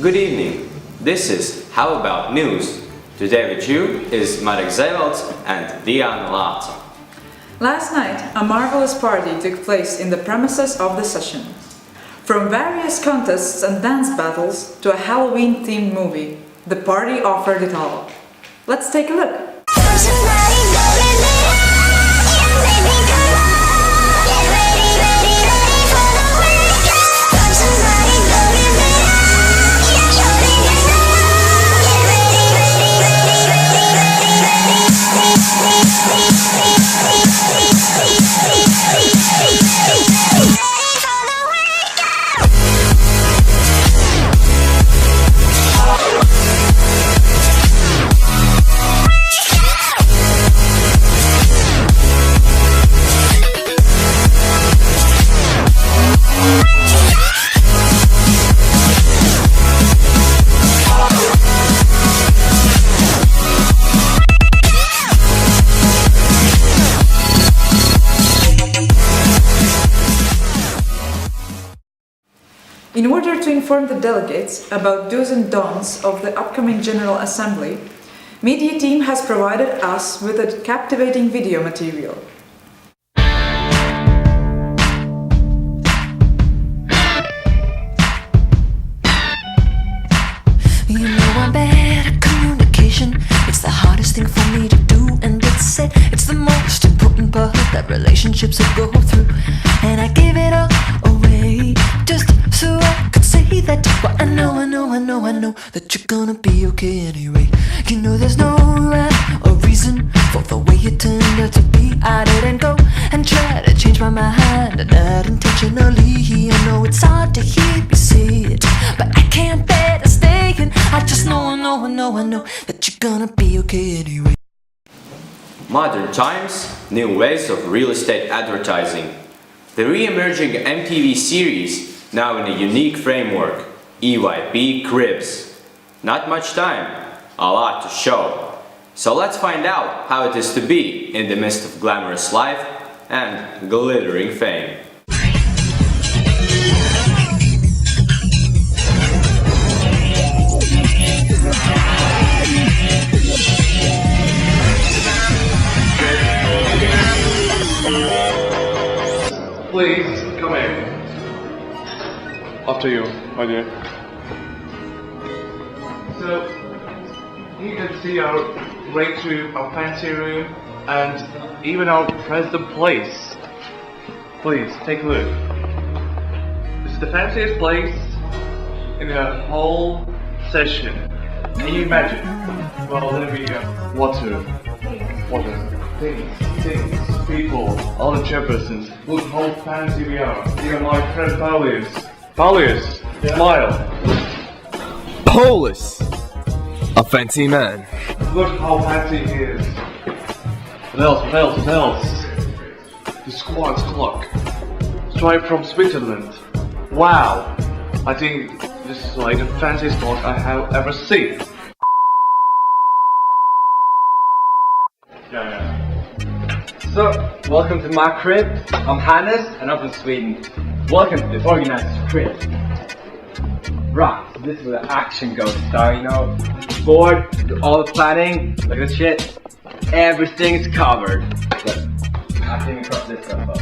Good evening. This is How About News. Today with you is Marek Zewald and Diana Lat. Last night, a marvelous party took place in the premises of the session. From various contests and dance battles to a Halloween-themed movie, the party offered it all. Let's take a look. In order to inform the delegates about do's and don'ts of the upcoming General Assembly, Media Team has provided us with a captivating video material. You know I'm bad at communication. It's the hardest thing for me to do, and it's the most important part that relationships will go through. And I give it all away just so I could say that. But I know that you're gonna be okay anyway. You know there's no rhyme or reason for the way it turned out to be. I didn't go and try to change my mind, not intentionally. I know it's hard to hear me say it, but I can't bear to stay. And I just know that you're gonna be okay anyway. Modern times, new ways of real estate advertising. The re-emerging MTV series, now in a unique framework, EYP Cribs. Not much time, a lot to show. So let's find out how it is to be in the midst of glamorous life and glittering fame. Please, come in. After you, my dear. So, you can see our great room, our fancy room, and even our president place. Please, take a look. This is the fanciest place in the whole session. Can you imagine? Well, there we go. Water, things, people, all the chairpersons. Look how fancy we are. Even my friend Paulius, smile. Paulus, a fancy man. Look how fancy he is. What else? The squad's clock. Straight from Switzerland. Wow. I think this is like the fanciest clock I have ever seen. Yeah. So, welcome to my crib. I'm Hannes and I'm from Sweden. Welcome to the organized crib. Right, so this is where the action goes. So, you know, board, do all the planning, look at this shit. Everything's covered. So, I think across this stuff up.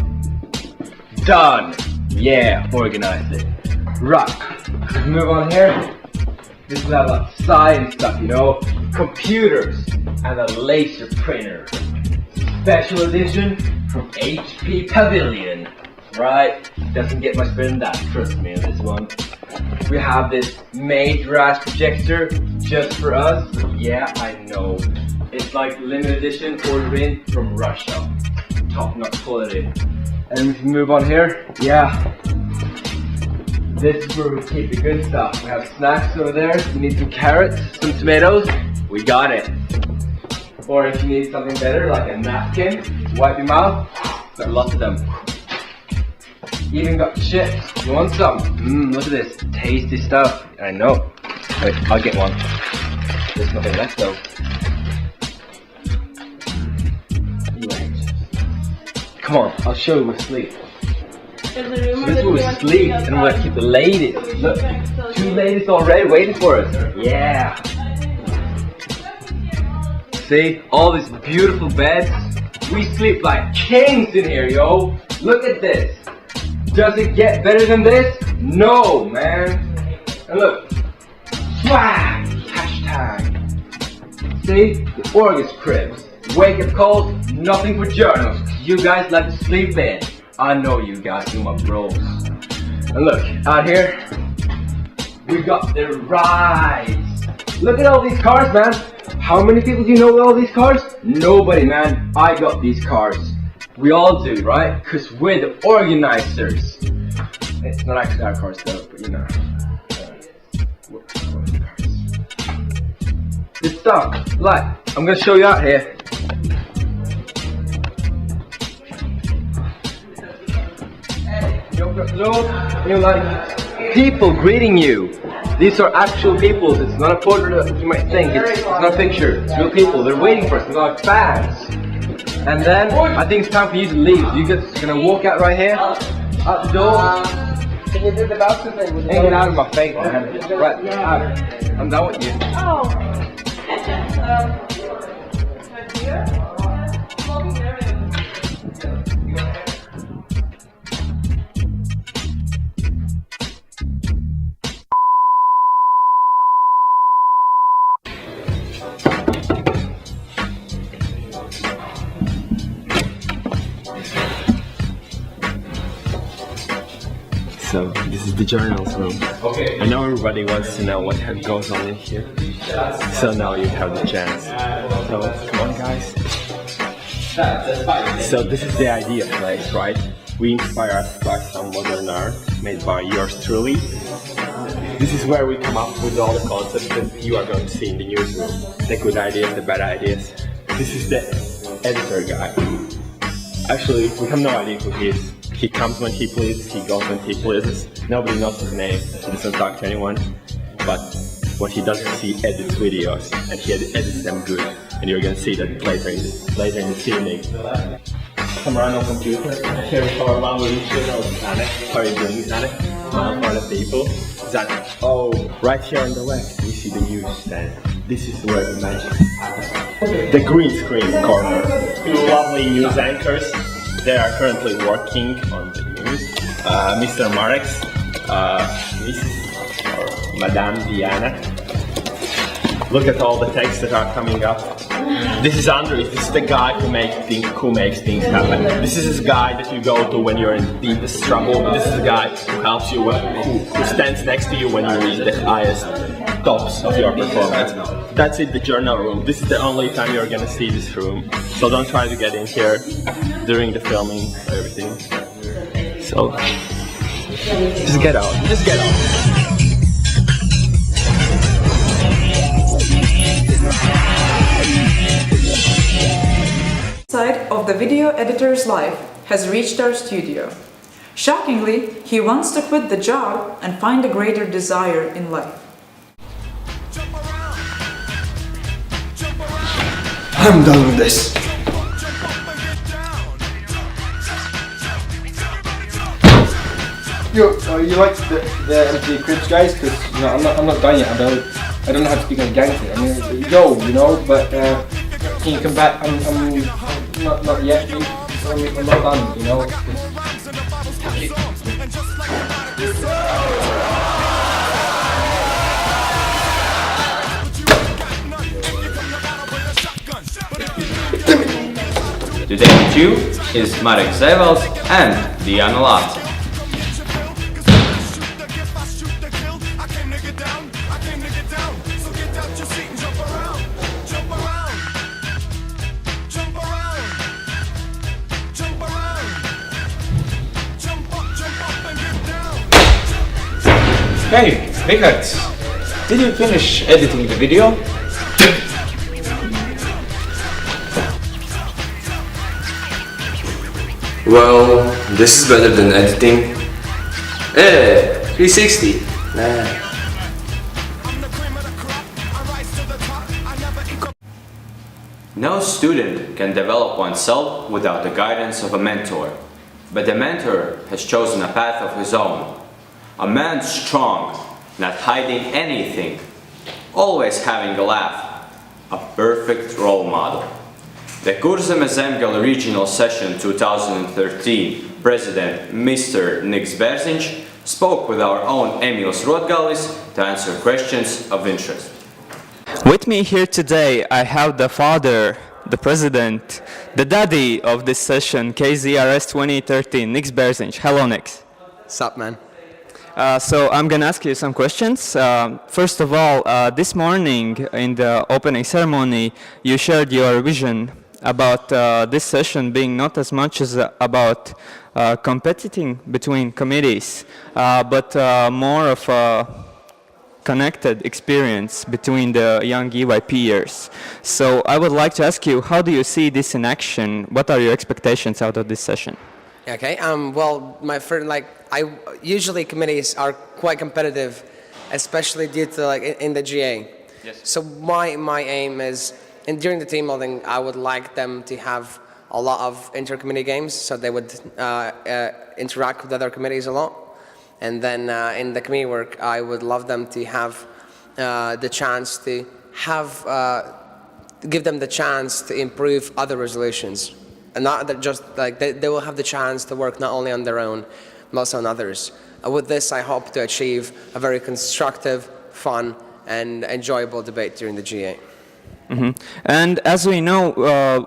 Done! Yeah, organized it. Right, move on here. This is a lot of science stuff, you know. Computers and a laser printer. Special edition from HP Pavilion. Right? Doesn't get much better than that, trust me on this one. We have this major ass projector just for us. Yeah, I know. It's like limited edition ordered in from Russia. Top notch quality. And if we move on here, yeah. This is where we keep the good stuff. We have snacks over there. You need some carrots, some tomatoes. We got it. Or if you need something better, like a napkin to wipe your mouth, got lots of them. Even got chips. You want some? Look at this. Tasty stuff. I know. Wait, I'll get one. There's nothing left though. Wait. Come on, I'll show you with sleep. This is where we sleep and we'll keep the ladies. Look, 2 ladies already waiting for us. Yeah. See, all these beautiful beds. We sleep like kings in here, yo. Look at this. Does it get better than this? No, man. And look. Swag! Hashtag. See, the Orgus cribs. Wake up calls, nothing for journals. You guys like to sleep in. I know you guys, you're my bros. And look, out here, we got the rides. Look at all these cars, man. How many people do you know with all these cars? Nobody, man. I got these cars. We all do, right? Because we're the organizers. It's not actually our cars though, but you know. Good stuff. Like, I'm gonna show you out here. You like people greeting you. These are actual people. It's not a portrait that you might think. It's not a picture. It's real people. They're waiting for us. They're like fans. And then I think it's time for you to leave. You guys gonna walk out right here, out the door. Can you do the bouncer thing? Ain't get out of my face, man. Right out. I'm done with you. So this is the journals room. Okay. I know everybody wants to know what goes on in here. So now you have the chance. So come on, guys. So this is the idea place, right? We inspire by some modern art made by yours truly. This is where we come up with all the concepts that you are going to see in the newsroom. The good ideas, the bad ideas. This is the editor guy. Actually, we have no idea who he is. He comes when he pleases, he goes when he pleases. Nobody knows his name, he doesn't talk to anyone. But what he does is he edits videos, and he edits them good. And you're gonna see that later in this evening. Some random computer. Here we have our one with Zanek. How are you doing, Zanek? One for the people. Zanek. Oh, right here on the left, we see the news stand. This is where the magic happens. The green screen corner. Two lovely news anchors. They are currently working on the news. Mr. Marek, Mrs. or Madame Diana. Look at all the texts that are coming up. This is Andres. This is the guy who makes things happen. This is the guy that you go to when you're in deepest trouble. This is the guy who helps you, who stands next to you when you reach the highest tops of your performance. That's it, the journal room. This is the only time you're gonna see this room. So don't try to get in here during the filming, everything. So just get out. Just get out. Side of the video editor's life has reached our studio. Shockingly, he wants to quit the job and find a greater desire in life. I'm done with this. You like the empty cribs, guys? Because you know, I'm not done yet. I don't know how to speak on gangster. I mean, you know, but can you come back? I'm not yet. I'm not done, you know. Today with you is Marek Zevels and Diana Lat. Hey, Richard, did you finish editing the video? Well, this is better than editing. 360. Nah. No student can develop oneself without the guidance of a mentor. but the mentor has chosen a path of his own. A man strong, not hiding anything, always having a laugh, a perfect role model. The Kurzeme Zemgale Regional Session 2013 President Mr. Niks Berziņš spoke with our own Emils Rotgalis to answer questions of interest. With me here today, I have the father, the president, the daddy of this session, KZRS 2013, Niks Berziņš. Hello, Niks. Sup, man? So I'm gonna ask you some questions. First of all, this morning in the opening ceremony, you shared your vision about this session being not as much as about competing between committees, but more of a connected experience between the young EYPers. So I would like to ask you, how do you see this in action? What are your expectations out of this session? Okay. Well, usually committees are quite competitive, especially due to in the GA. Yes. So my aim is, and during the team building, I would like them to have a lot of inter-committee games, so they would interact with other committees a lot. And then in the committee work, I would love them to have the chance to give them the chance to improve other resolutions. And not that just they will have the chance to work not only on their own, but also on others. With this, I hope to achieve a very constructive, fun, and enjoyable debate during the GA. Mm-hmm. And as we know,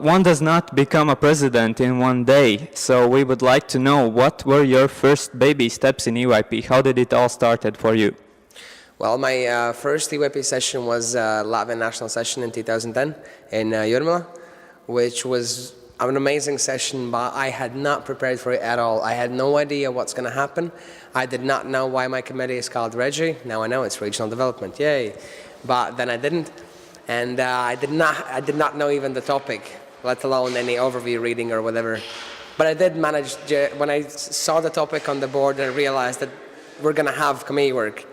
one does not become a president in one day. So we would like to know, what were your first baby steps in EYP? How did it all started for you? Well, my first EYP session was Latvian National Session in 2010 in Jūrmala, which was an amazing session, but I had not prepared for it at all. I had no idea what's going to happen. I did not know why my committee is called Regi. Now I know it's Regional Development, yay. But then I didn't. And I did not know even the topic, let alone any overview reading or whatever. But I did manage, when I saw the topic on the board and realized that we're going to have committee work,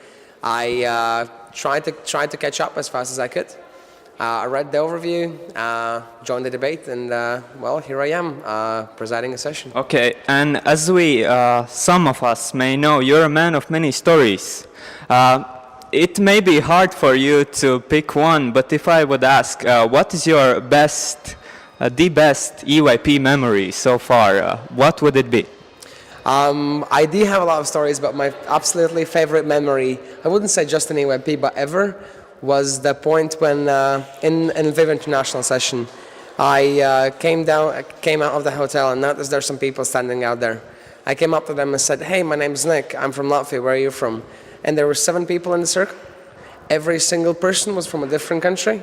I tried to catch up as fast as I could. I read the overview, joined the debate, and well, here I am, presiding a session. Okay, and as we, some of us may know, you're a man of many stories. It may be hard for you to pick one, but if I would ask, what is your best, the best EYP memory so far? What would it be? I do have a lot of stories, but my absolutely favorite memory, I wouldn't say just in EYP, but ever, was the point when in Viv International Session, I came out of the hotel and noticed there's some people standing out there. I came up to them and said, "Hey, my name's Nick. I'm from Latvia. Where are you from?" And there were 7 people in the circle. Every single person was from a different country.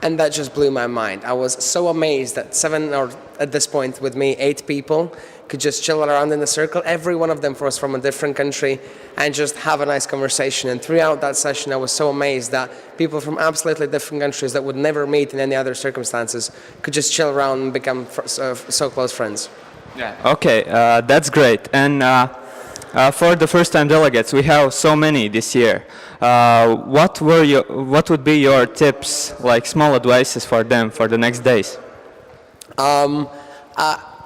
And that just blew my mind. I was so amazed that 7, or at this point with me, 8 people could just chill around in the circle. Every one of them was from a different country and just have a nice conversation. And throughout that session, I was so amazed that people from absolutely different countries that would never meet in any other circumstances could just chill around and become so close friends. Yeah. Okay, that's great. And for the first-time delegates, we have so many this year. What would be your tips, like small advices for them for the next days?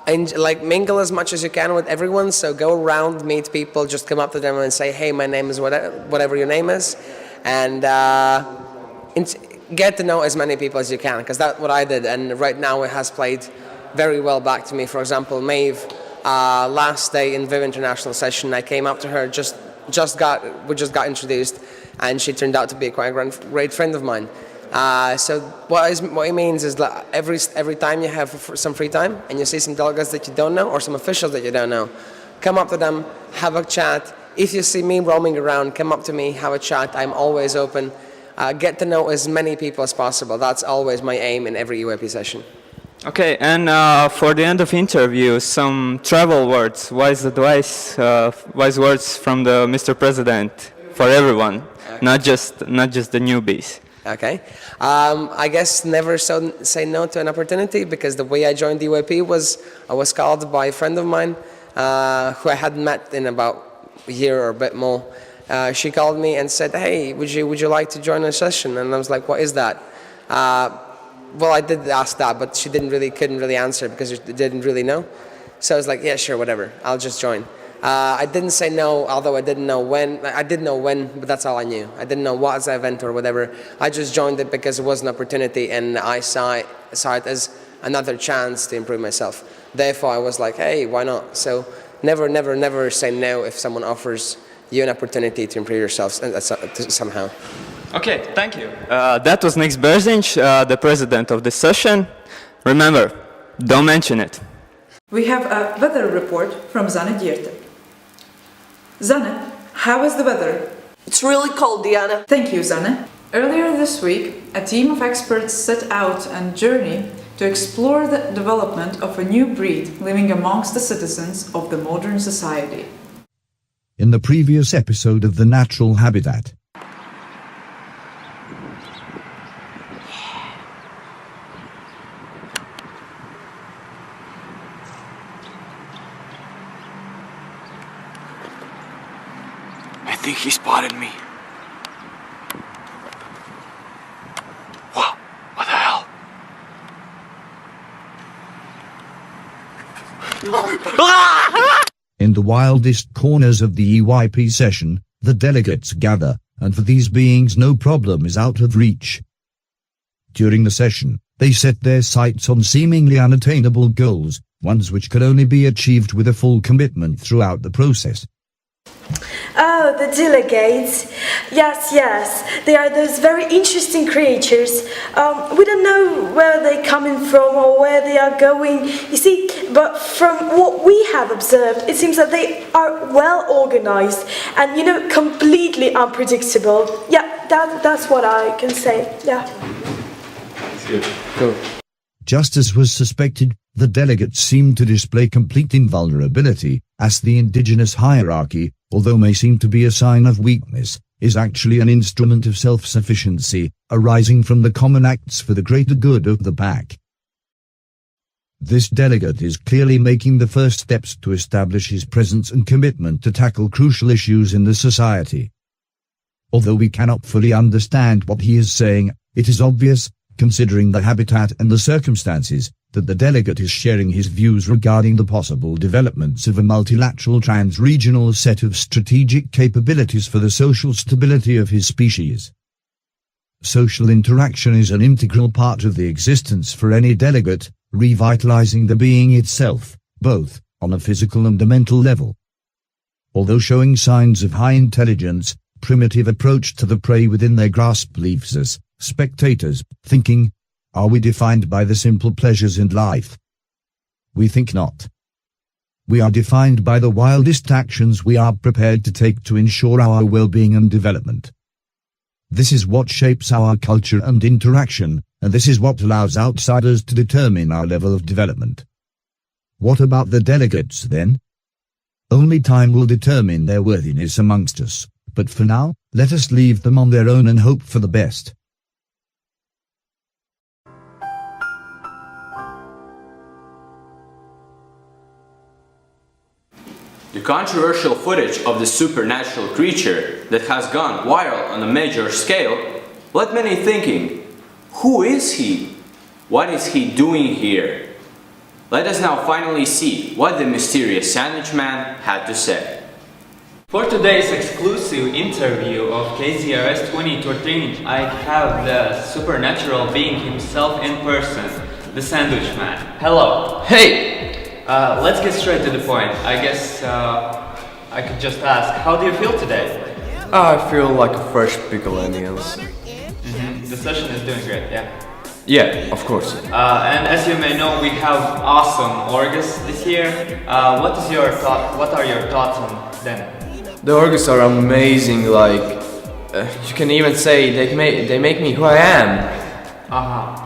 And mingle as much as you can with everyone. So go around, meet people, just come up to them and say, "Hey, my name is whatever your name is," and get to know as many people as you can, because that's what I did. And right now it has played very well back to me. For example, Maeve. Last day in Viv International Session, I came up to her, we just got introduced, and she turned out to be a quite great friend of mine. So what it means is that every time you have some free time and you see some delegates that you don't know or some officials that you don't know, come up to them, have a chat. If you see me roaming around, come up to me, have a chat. I'm always open. Get to know as many people as possible. That's always my aim in every EYP session. Okay, and for the end of interview, some travel words, wise advice, wise words from the Mr. President for everyone, okay. not just the newbies. Okay, I guess never say no to an opportunity, because the way I joined the EYP was I was called by a friend of mine who I hadn't met in about a year or a bit more. She called me and said, "Hey, would you like to join a session?" And I was like, "What is that?" Well, I did ask that, but she couldn't really answer because she didn't really know. So I was like, yeah, sure, whatever, I'll just join. I didn't say no, although I didn't know when. I did know when, but that's all I knew. I didn't know what was the event or whatever. I just joined it because it was an opportunity, and I saw it as another chance to improve myself. Therefore, I was like, hey, why not? So never say no if someone offers you an opportunity to improve yourself somehow. Okay, thank you. That was Nick Berzinch, the president of this session. Remember, don't mention it. We have a weather report from Zane Dierte. Zane, how is the weather? It's really cold, Diana. Thank you, Zane. Earlier this week, a team of experts set out on a journey to explore the development of a new breed living amongst the citizens of the modern society. In the previous episode of The Natural Habitat, I think he spotted me. Wow, what the hell? in the wildest corners of the EYP session, the delegates gather, and for these beings no problem is out of reach. During the session, they set their sights on seemingly unattainable goals, ones which could only be achieved with a full commitment throughout the process. Oh, the delegates. Yes. They are those very interesting creatures. We don't know where they're coming from or where they are going. You see, but from what we have observed, it seems that they are well organized and, completely unpredictable. Yeah, that's what I can say. Yeah. That's good. Cool. Just as was suspected, the delegates seemed to display complete invulnerability, as the indigenous hierarchy, although may seem to be a sign of weakness, is actually an instrument of self-sufficiency, arising from the common acts for the greater good of the pack. This delegate is clearly making the first steps to establish his presence and commitment to tackle crucial issues in the society. Although we cannot fully understand what he is saying, it is obvious, considering the habitat and the circumstances, that the delegate is sharing his views regarding the possible developments of a multilateral trans-regional set of strategic capabilities for the social stability of his species. Social interaction is an integral part of the existence for any delegate, revitalizing the being itself, both on a physical and a mental level. Although showing signs of high intelligence, primitive approach to the prey within their grasp leaves us, spectators, thinking, are we defined by the simple pleasures in life? We think not. We are defined by the wildest actions we are prepared to take to ensure our well-being and development. This is what shapes our culture and interaction, and this is what allows outsiders to determine our level of development. What about the delegates then? Only time will determine their worthiness amongst us, but for now, let us leave them on their own and hope for the best. The controversial footage of the supernatural creature that has gone viral on a major scale led many thinking, who is he? What is he doing here? Let us now finally see what the mysterious sandwich man had to say. For today's exclusive interview of KZRS 2013, I have the supernatural being himself in person, the Sandwich Man. Hello. Hey! Let's get straight to the point. I guess I could just ask, how do you feel today? I feel like a fresh pickle onions. The session is doing great, yeah? Yeah, of course. And as you may know, we have awesome orgas this year. What are your thoughts on them? The orgas are amazing, like, you can even say they make me who I am.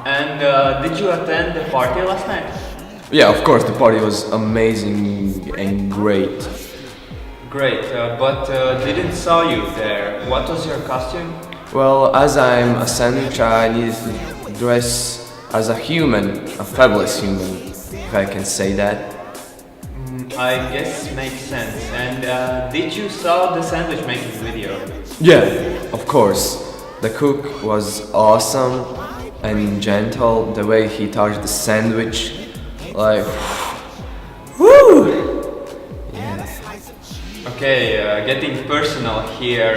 And did you attend the party last night? Yeah, of course, the party was amazing and great. Great, but didn't saw you there. What was your costume? Well, as I'm a sandwich, I needed to dress as a human, a fabulous human, if I can say that. I guess makes sense. And did you saw the sandwich making video? Yeah, of course. The cook was awesome and gentle. The way he touched the sandwich, like, Woo! Okay, getting personal here,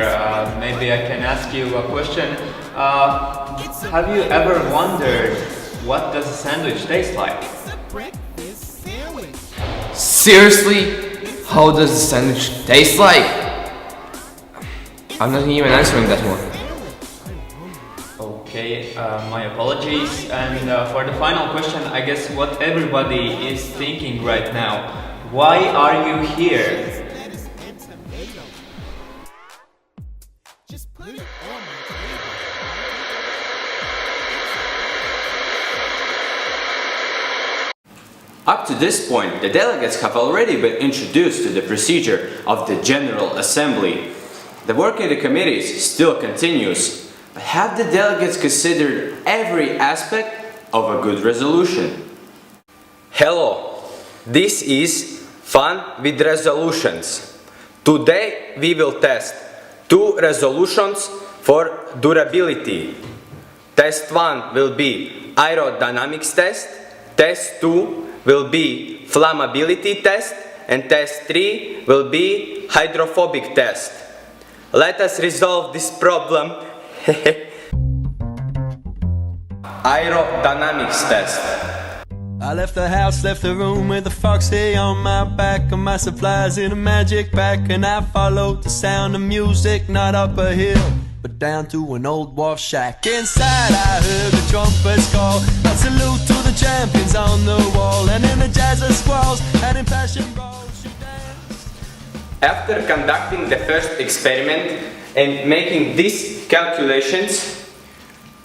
maybe I can ask you a question. Have you ever wondered what does a sandwich taste like? Seriously? How does the sandwich taste like? I'm not even answering that one. Okay, my apologies. And for the final question, I guess what everybody is thinking right now, why are you here? Up to this point, the delegates have already been introduced to the procedure of the General Assembly. The work in the committees still continues, but have the delegates considered every aspect of a good resolution? Hello, this is Fun with Resolutions. Today we will test 2 resolutions for durability. Test 1 will be aerodynamics test, test 2 will be flammability test, and test 3 will be hydrophobic test. Let us resolve this problem. Aerodynamics test. I left the house, left the room with a foxy on my back and my supplies in a magic pack, and I followed the sound of music, not up a hill, but down to an old wharf shack. Inside I heard the trumpets call, a salute to the champions on the wall, and in the jazz of squalls and in passion brawls. After conducting the first experiment and making these calculations,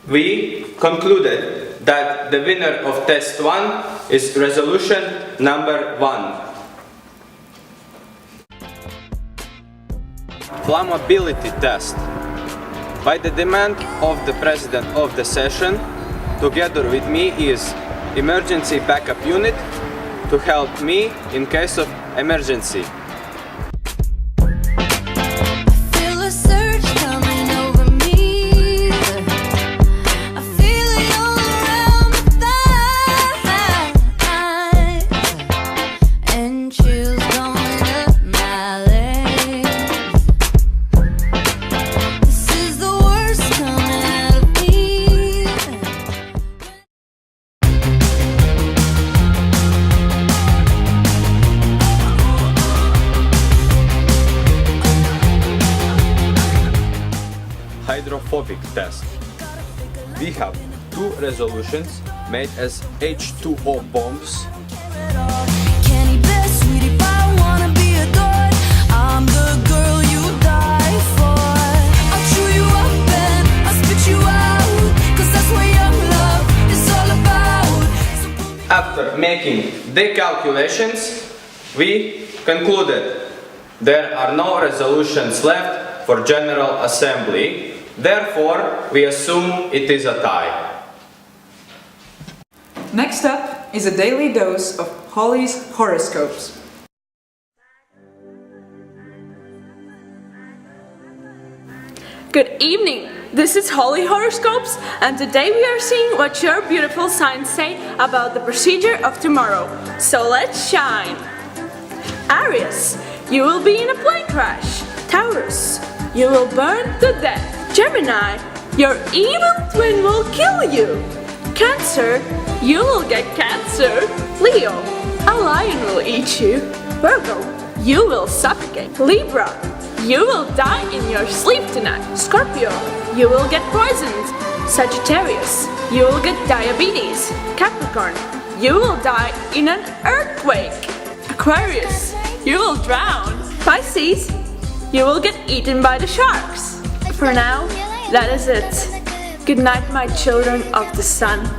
we concluded that the winner of test 1 is resolution number 1. Flammability test. By the demand of the president of the session, together with me is emergency backup unit to help me in case of emergency. Feel a surge coming over me. I feel it all around my thighs, and chills going up my legs. This is the worst coming out of me. Hydrophobic test. We have 2 resolutions made as H2O bombs. Kenny Best, sweetie, if I wanna be adored, I'm the girl you die for. I'll chew you up and I'll spit you out, 'cause that's what young love is all about. After making the calculations, we concluded there are no resolutions left for General Assembly. Therefore, we assume it is a tie. Next up is a daily dose of Holly's horoscopes. Good evening, this is Holly Horoscopes, and today we are seeing what your beautiful signs say about the procedure of tomorrow. So let's shine! Aries, you will be in a plane crash. Taurus, you will burn to death. Gemini, your evil twin will kill you. Cancer, you will get cancer. Leo, a lion will eat you. Virgo, you will suffocate. Libra, you will die in your sleep tonight. Scorpio, you will get poisoned. Sagittarius, you will get diabetes. Capricorn, you will die in an earthquake. Aquarius, you will drown. Pisces, you will get eaten by the sharks. For now, that is it. Good night, my children of the sun.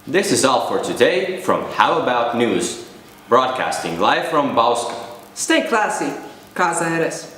This is all for today from How About News, broadcasting live from Bauska. Stay classy, Casa Eres.